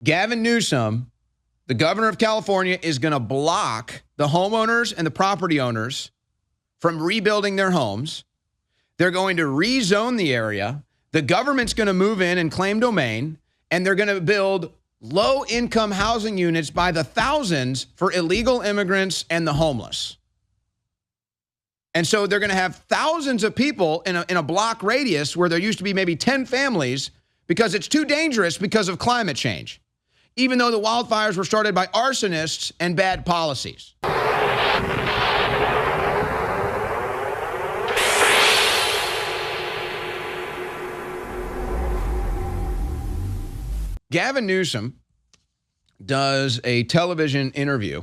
Gavin Newsom, the governor of California, is going to block the homeowners and the property owners from rebuilding their homes. They're going to rezone the area. The government's going to move in and claim domain, and they're going to build low-income housing units by the thousands for illegal immigrants and the homeless. And so they're going to have thousands of people in a block radius where there used to be maybe 10 families because it's too dangerous because of climate change, even though the wildfires were started by arsonists and bad policies. Gavin Newsom does a television interview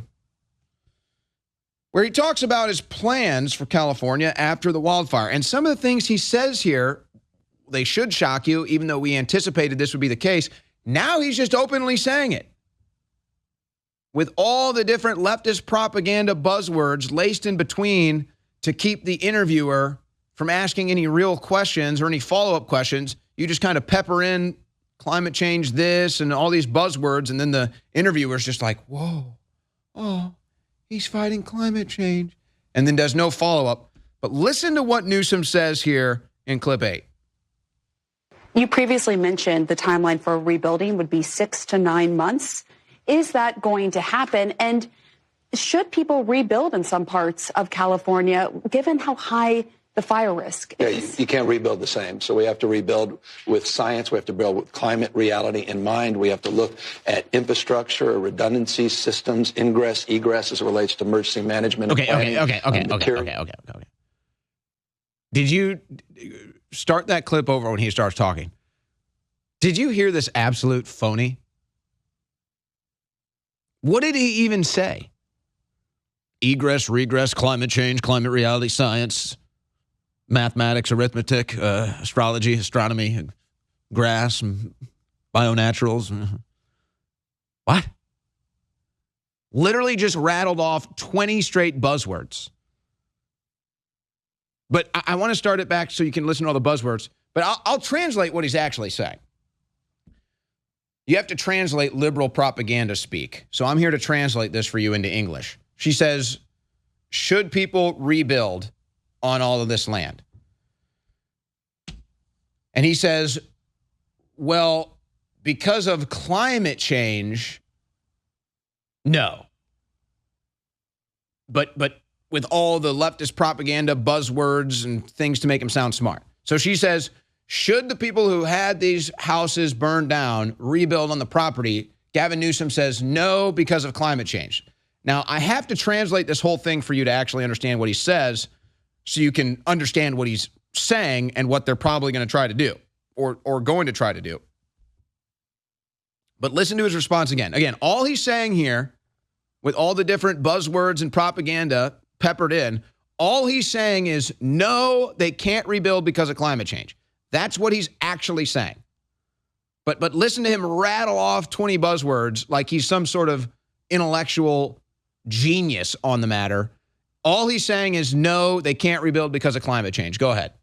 where he talks about his plans for California after the wildfire. And some of the things he says here, they should shock you, even though we anticipated this would be the case. Now he's just openly saying it, with all the different leftist propaganda buzzwords laced in between to keep the interviewer from asking any real questions or any follow-up questions. You just kind of pepper in climate change this and all these buzzwords, and then the interviewer's just like, whoa, oh, he's fighting climate change, and then does no follow-up. But listen to what Newsom says here in clip 8. You previously mentioned the timeline for rebuilding would be 6 to 9 months. Is that going to happen? And should people rebuild in some parts of California, given how high the fire risk is? Yeah, you can't rebuild the same. So we have to rebuild with science. We have to build with climate reality in mind. We have to look at infrastructure, redundancy, systems, ingress, egress as it relates to emergency management. Okay. Did you start that clip over when he starts talking? Did you hear this absolute phony? What did he even say? Egress, regress, climate change, climate reality, science, mathematics, arithmetic, astrology, astronomy, grass, bionaturals. What? Literally just rattled off 20 straight buzzwords. But I want to start it back so you can listen to all the buzzwords. But I'll translate what he's actually saying. You have to translate liberal propaganda speak. So I'm here to translate this for you into English. She says, should people rebuild on all of this land? And he says, well, because of climate change, no. But with all the leftist propaganda buzzwords and things to make him sound smart. So she says, should the people who had these houses burned down rebuild on the property? Gavin Newsom says no, because of climate change. Now, I have to translate this whole thing for you to actually understand what he says so you can understand what he's saying and what they're probably going to try to do or going to try to do. But listen to his response again. Again, all he's saying here, with all the different buzzwords and propaganda peppered in, all he's saying is no, they can't rebuild because of climate change. That's what he's actually saying. But listen to him rattle off 20 buzzwords like he's some sort of intellectual genius on the matter. All he's saying is no, they can't rebuild because of climate change. Go ahead.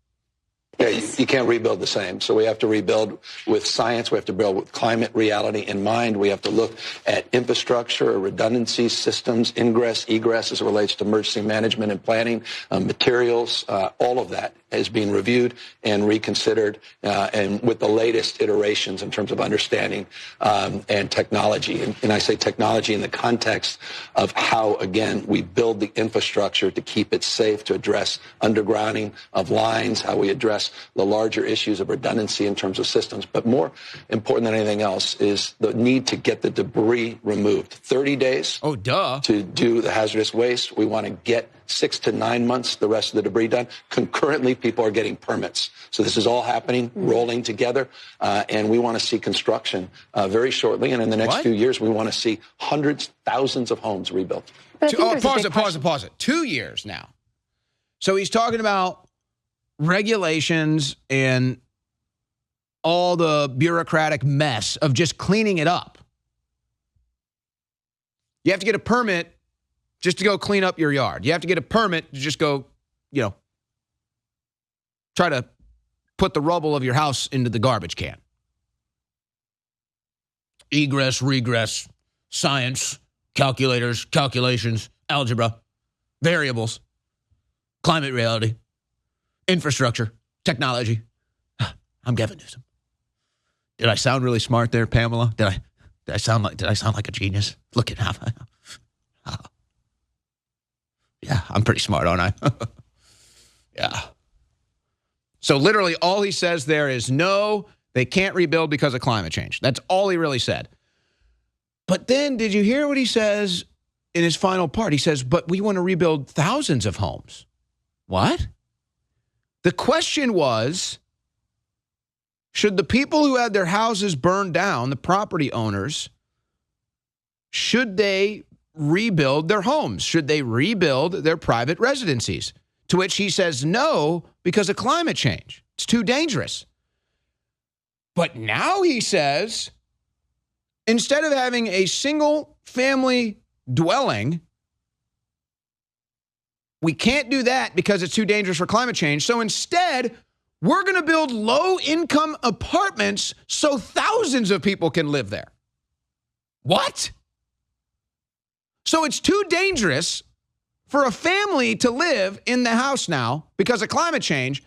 Yeah, you can't rebuild the same. So we have to rebuild with science. We have to build with climate reality in mind. We have to look at infrastructure, redundancy, systems, ingress, egress as it relates to emergency management and planning, materials. All of that is being reviewed and reconsidered, and with the latest iterations in terms of understanding and technology. And I say technology in the context of how, again, we build the infrastructure to keep it safe, to address undergrounding of lines, how we address the larger issues of redundancy in terms of systems. But more important than anything else is the need to get the debris removed. 30 days to do the hazardous waste. We want to get 6 to 9 months, the rest of the debris done. Concurrently, people are getting permits. So this is all happening, rolling together, and we want to see construction very shortly. And in the next few years, we want to see hundreds, thousands of homes rebuilt. Pause it. 2 years now. So he's talking about regulations and all the bureaucratic mess of just cleaning it up. You have to get a permit just to go clean up your yard. You have to get a permit to just go, try to put the rubble of your house into the garbage can. egress, regress, science, calculators, calculations, algebra, variables, climate reality, infrastructure, technology. I'm Gavin Newsom. Did I sound really smart there, Pamela? Did I sound like a genius? Look at how. Yeah, I'm pretty smart, aren't I? Yeah. So literally all he says there is no, they can't rebuild because of climate change. That's all he really said. But then did you hear what he says in his final part? He says, but we want to rebuild thousands of homes. What? The question was, should the people who had their houses burned down, the property owners, should they rebuild their homes? Should they rebuild their private residencies? To which he says no, because of climate change. It's too dangerous. But now he says, instead of having a single family dwelling, we can't do that because it's too dangerous for climate change. So instead, we're going to build low-income apartments so thousands of people can live there. What? So it's too dangerous for a family to live in the house now because of climate change.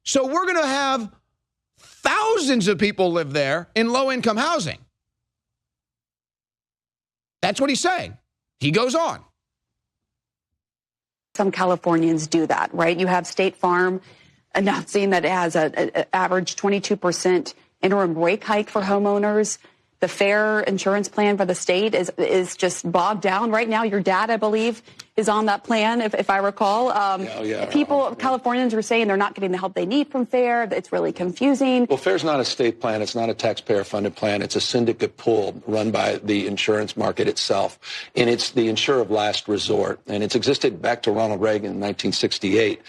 So we're going to have thousands of people live there in low-income housing. That's what he's saying. He goes on. Some Californians do that, right? You have State Farm announcing that it has an average 22% interim rate hike for homeowners. The fair insurance plan for the state is just bogged down right now. Your dad, I believe, is on that plan, if I recall. Californians were saying they're not getting the help they need from FAIR. It's really confusing. Well, FAIR's not a state plan. It's not a taxpayer-funded plan. It's a syndicate pool run by the insurance market itself. And it's the insurer of last resort. And it's existed back to Ronald Reagan in 1968.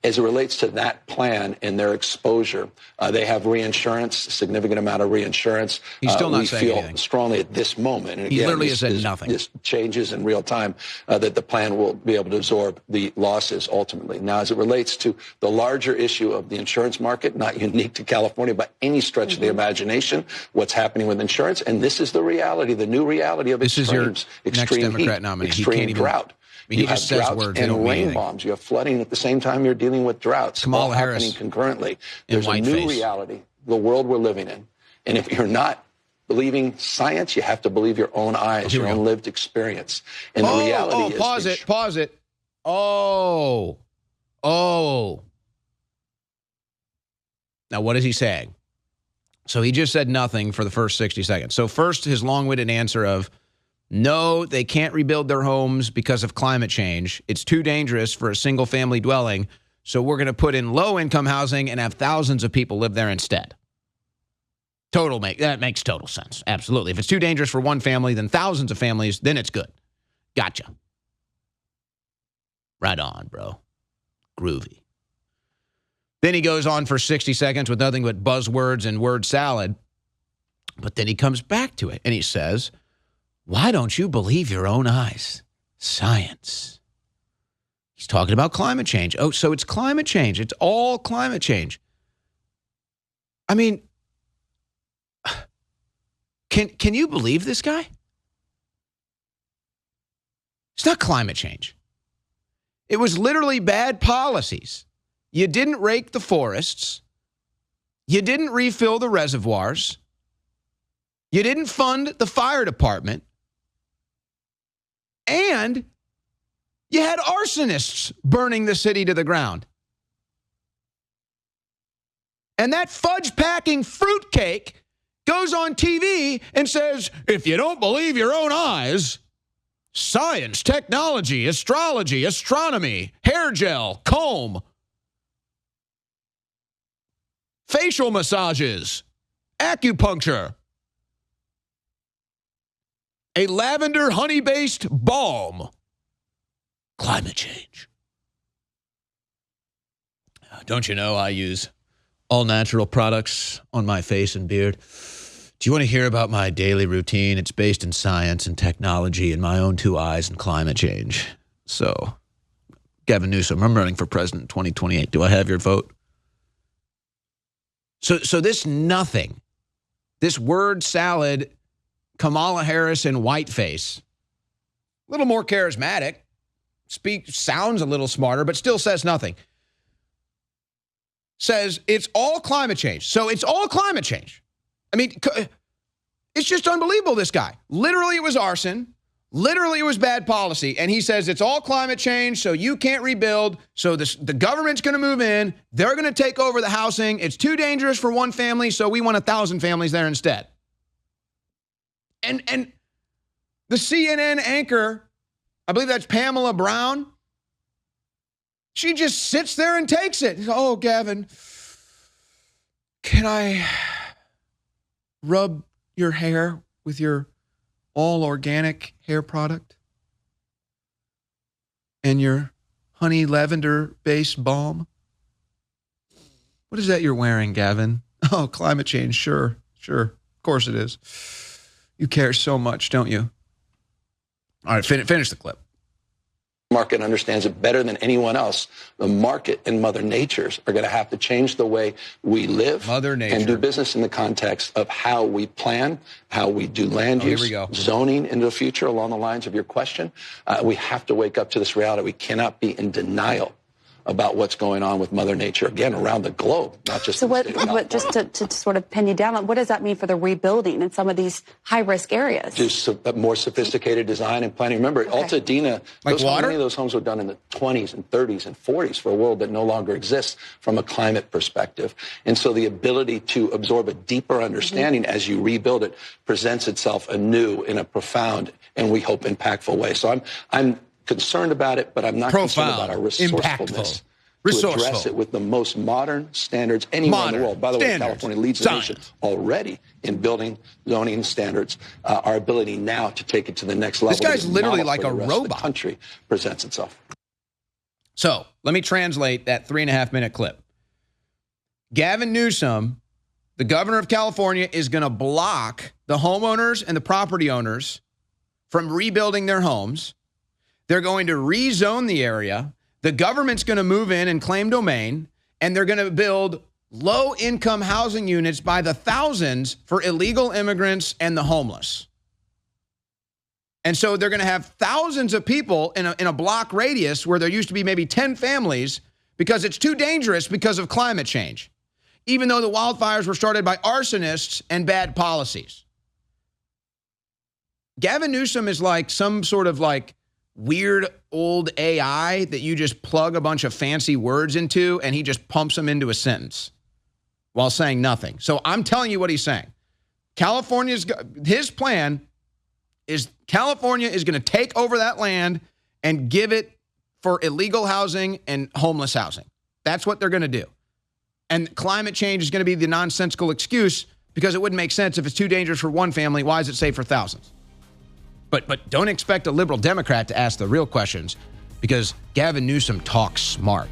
As it relates to that plan and their exposure, they have reinsurance, a significant amount of reinsurance. He's still not saying anything. We feel strongly at this moment, and he again, literally has said nothing. This changes in real time, that the plan will be able to absorb the losses ultimately. Now, as it relates to the larger issue of the insurance market, not unique to California by any stretch of the imagination, what's happening with insurance, and this is the reality, the new reality of this extremes, is your next Democrat nominee. Extreme drought. He just says words and rain bombs. You have flooding at the same time you're dealing with droughts. Kamala Harris happening concurrently. There's a new reality, the world we're living in. And if you're not believing science, you have to believe your own eyes, your own lived experience. And the reality is... Pause it. Oh. Now, what is he saying? So he just said nothing for the first 60 seconds. So first, his long-winded answer of, no, they can't rebuild their homes because of climate change. It's too dangerous for a single-family dwelling, so we're going to put in low-income housing and have thousands of people live there instead. That makes total sense. Absolutely. If it's too dangerous for one family, then thousands of families, then it's good. Gotcha. Right on, bro. Groovy. Then he goes on for 60 seconds with nothing but buzzwords and word salad. But then he comes back to it, and he says, why don't you believe your own eyes? Science. He's talking about climate change. Oh, so it's climate change. It's all climate change. I mean, can you believe this guy? It's not climate change. It was literally bad policies. You didn't rake the forests. You didn't refill the reservoirs. You didn't fund the fire department. And you had arsonists burning the city to the ground. And that fudge-packing fruitcake goes on TV and says, if you don't believe your own eyes, science, technology, astrology, astronomy, hair gel, comb, facial massages, acupuncture, a lavender honey-based balm. Climate change. Don't you know I use all-natural products on my face and beard? Do you want to hear about my daily routine? It's based in science and technology and my own two eyes and climate change. So, Gavin Newsom, I'm running for president in 2028. Do I have your vote? So this nothing, this word salad Kamala Harris in whiteface, a little more charismatic, sounds a little smarter, but still says nothing. Says it's all climate change. So it's all climate change. I mean, it's just unbelievable, this guy. Literally, it was arson. Literally, it was bad policy. And he says it's all climate change, so you can't rebuild. So the government's going to move in. They're going to take over the housing. It's too dangerous for one family, so we want 1,000 families there instead. And the CNN anchor, I believe that's Pamela Brown, she just sits there and takes it. Oh, Gavin, can I rub your hair with your all-organic hair product and your honey lavender-based balm? What is that you're wearing, Gavin? Oh, climate change, sure. Of course it is. You care so much, don't you? All right, finish the clip. Market understands it better than anyone else. The market and Mother Nature's are going to have to change the way we live and do business in the context of how we plan, how we do land use, zoning into the future along the lines of your question. We have to wake up to this reality. We cannot be in denial about what's going on with Mother Nature, again, around the globe, not just in the state of California. Just to sort of pin you down, what does that mean for the rebuilding in some of these high-risk areas? Just more sophisticated design and planning. Remember, Altadena, many of those homes were done in the 20s and 30s and 40s for a world that no longer exists from a climate perspective. And so the ability to absorb a deeper understanding as you rebuild it presents itself anew in a profound and, we hope, impactful way. So I'm concerned about it, but I'm not concerned about our resourcefulness to address it with the most modern standards anywhere in the world. By the way, California leads the nation already in building zoning standards. Our ability now to take it to the next level. This guy's literally like a robot. The country presents itself. So let me translate that 3.5-minute clip. Gavin Newsom, the governor of California, is going to block the homeowners and the property owners from rebuilding their homes. They're going to rezone the area. The government's going to move in and claim domain, and they're going to build low-income housing units by the thousands for illegal immigrants and the homeless. And so they're going to have thousands of people in a block radius where there used to be maybe 10 families because it's too dangerous because of climate change, even though the wildfires were started by arsonists and bad policies. Gavin Newsom is like some sort of like weird old AI that you just plug a bunch of fancy words into and he just pumps them into a sentence while saying nothing. So I'm telling you what he's saying. His plan is California is going to take over that land and give it for illegal housing and homeless housing. That's what they're going to do. And climate change is going to be the nonsensical excuse because it wouldn't make sense if it's too dangerous for one family. Why is it safe for thousands? But don't expect a liberal Democrat to ask the real questions because Gavin Newsom talks smart.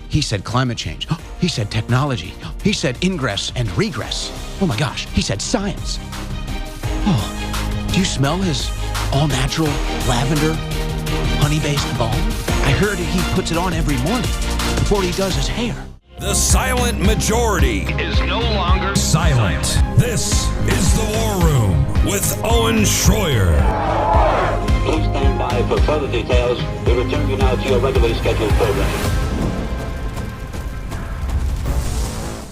He said climate change. He said technology. He said ingress and regress. Oh my gosh, he said science. Oh, do you smell his all-natural lavender honey-based balm? I heard he puts it on every morning before he does his hair. The silent majority is no longer silent. This is the War Room with Owen Schroyer. Please stand by for further details. We return you now to your regularly scheduled program.